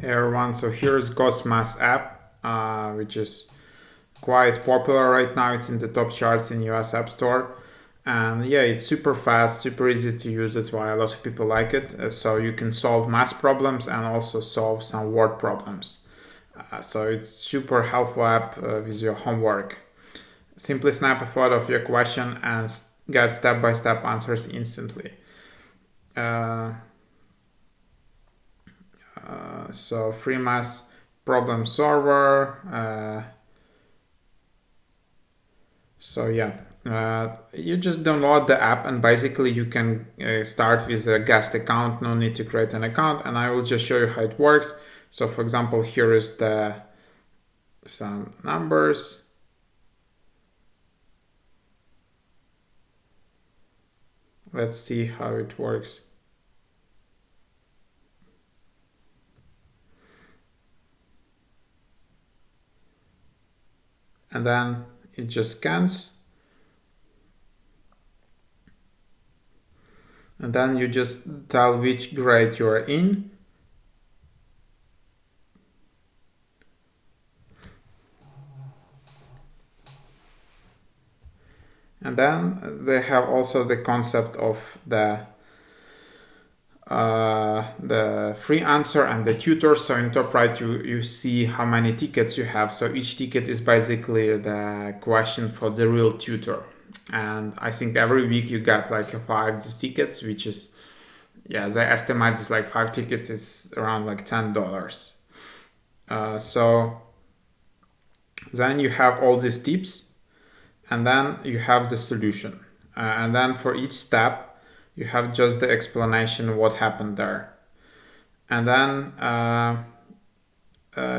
Hey everyone, so here's Gauthmath app, which is quite popular right now. It's in the top charts in US App Store. And yeah, it's super fast, super easy to use. That's why a lot of people like it. So you can solve math problems and also solve some word problems. So it's super helpful app with your homework. Simply snap a photo of your question and get step-by-step answers instantly. Uh, so free math problem solver. So yeah, you just download the app and basically you can start with a guest account. No need to create an account, and I will just show you how it works. So for example, here is some numbers. Let's see how it works. And then it just scans. And then you just tell which grade you are in. And then they have also the concept of the free answer and the tutor. So in top right, you see how many tickets you have. So each ticket is basically the question for the real tutor. And I think every week you get like 5 tickets, which is, yeah, the estimate is like 5 tickets is around like $10. So then you have all these tips, and then you have the solution. And then for each step, you have just the explanation what happened there. And then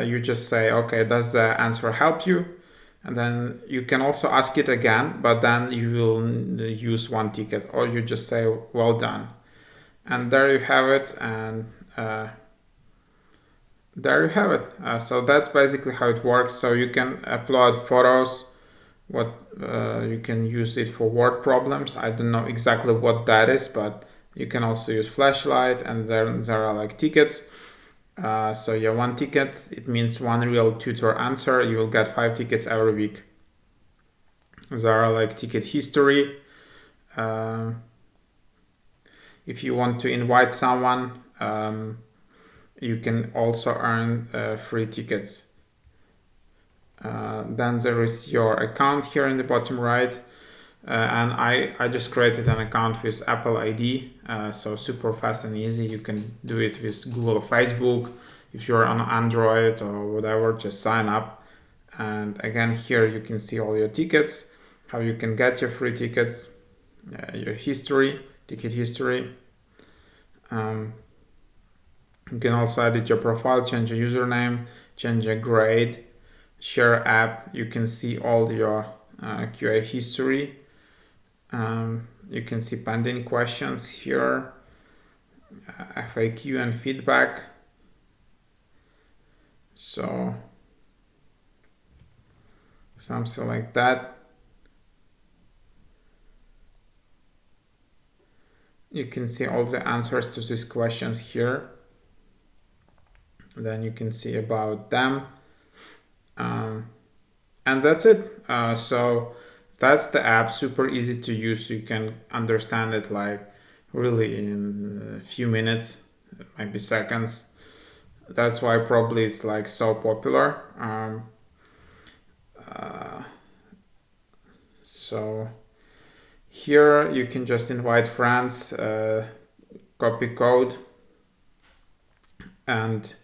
you just say, okay, does the answer help you? And then you can also ask it again, but then you will use 1 ticket, or you just say, well done. And there you have it, and there you have it. So that's basically how it works. So you can upload photos, you can use it for word problems. I don't know exactly what that is, but you can also use flashlight, and there are like tickets. So yeah, 1 ticket, it means 1 real tutor answer. You will get 5 tickets every week. There are like ticket history. If you want to invite someone, you can also earn free tickets. Then there is your account here in the bottom right. And I just created an account with Apple ID, so super fast and easy. You can do it with Google or Facebook. If you're on Android or whatever, just sign up. And again, here you can see all your tickets, how you can get your free tickets, your history, ticket history. You can also edit your profile, change your username, change your grade, share app. You can see all your QA history. You can see pending questions here, FAQ and feedback. So something like that. You can see all the answers to these questions here. Then you can see about them. And that's it. So that's the app, super easy to use. You can understand it like really in a few minutes, maybe seconds. That's why probably it's like so popular. So here you can just invite friends, copy code, and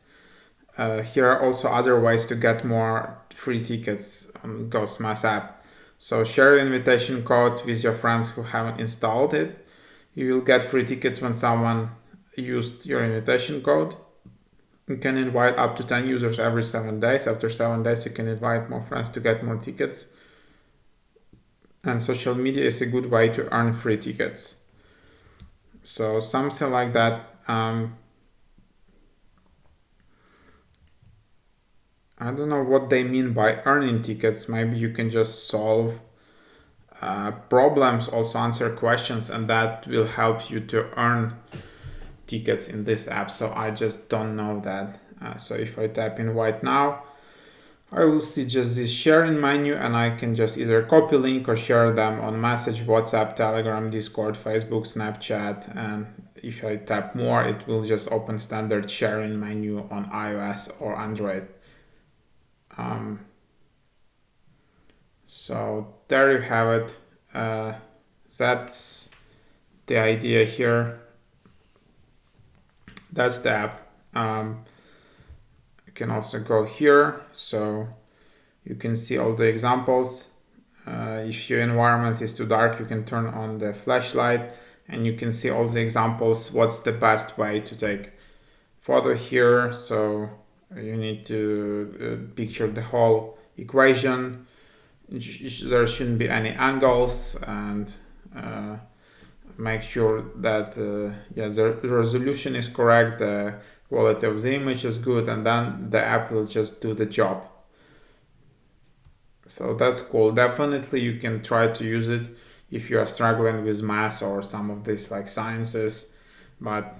here are also other ways to get more free tickets on Gauthmath app. So share your invitation code with your friends who haven't installed it. You will get free tickets when someone used your invitation code. You can invite up to 10 users every 7 days. After 7 days, you can invite more friends to get more tickets. And social media is a good way to earn free tickets. So something like that. I don't know what they mean by earning tickets. Maybe you can just solve problems, also answer questions, and that will help you to earn tickets in this app. So I just don't know that. So if I tap invite now, I will see just this sharing menu, and I can just either copy link or share them on Message, WhatsApp, Telegram, Discord, Facebook, Snapchat. And if I tap more, it will just open standard sharing menu on iOS or Android. So there you have it. That's the idea here. That's the app. You can also go here, so you can see all the examples. If your environment is too dark, you can turn on the flashlight and you can see all the examples. What's the best way to take photo here? So you need to picture the whole equation. There shouldn't be any angles, and make sure that the resolution is correct, the quality of the image is good, and then the app will just do the job. So that's cool. Definitely you can try to use it if you are struggling with math or some of these like sciences, but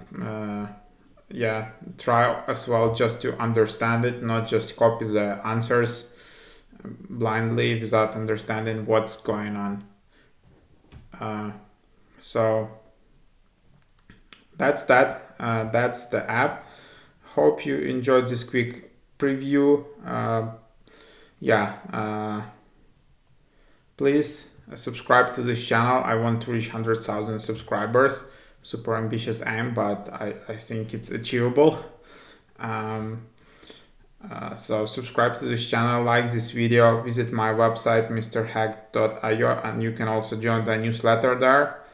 try as well just to understand it, not just copy the answers blindly without understanding what's going on. So that's that. That's the app. Hope you enjoyed this quick preview. Please subscribe to this channel. I want to reach 100,000 subscribers. Super ambitious aim, but I think it's achievable. So subscribe to this channel, like this video, visit my website mrhack.io, and you can also join the newsletter there,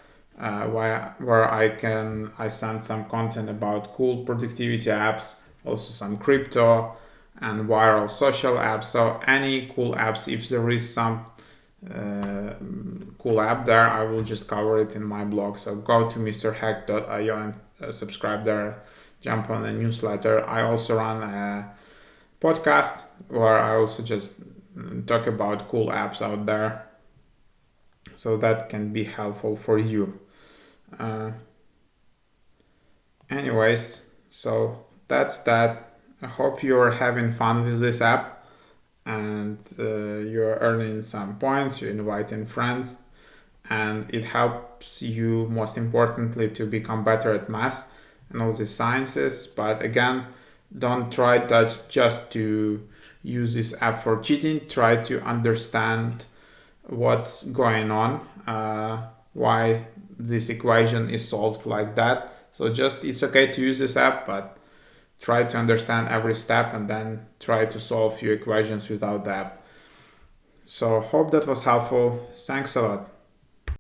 where I send some content about cool productivity apps, also some crypto and viral social apps. So any cool apps, if there is some cool app there, I will just cover it in my blog. So go to mrhack.io and subscribe there, jump on the newsletter. I also run a podcast where I also just talk about cool apps out there, so that can be helpful for you. Anyways, so that's that. I hope you're having fun with this app and you're earning some points, you're inviting friends, and it helps you most importantly to become better at math and all the sciences. But again, don't try just to use this app for cheating. Try to understand what's going on, why this equation is solved like that. So it's okay to use this app, but try to understand every step and then try to solve your equations without the app. So hope that was helpful. Thanks a lot.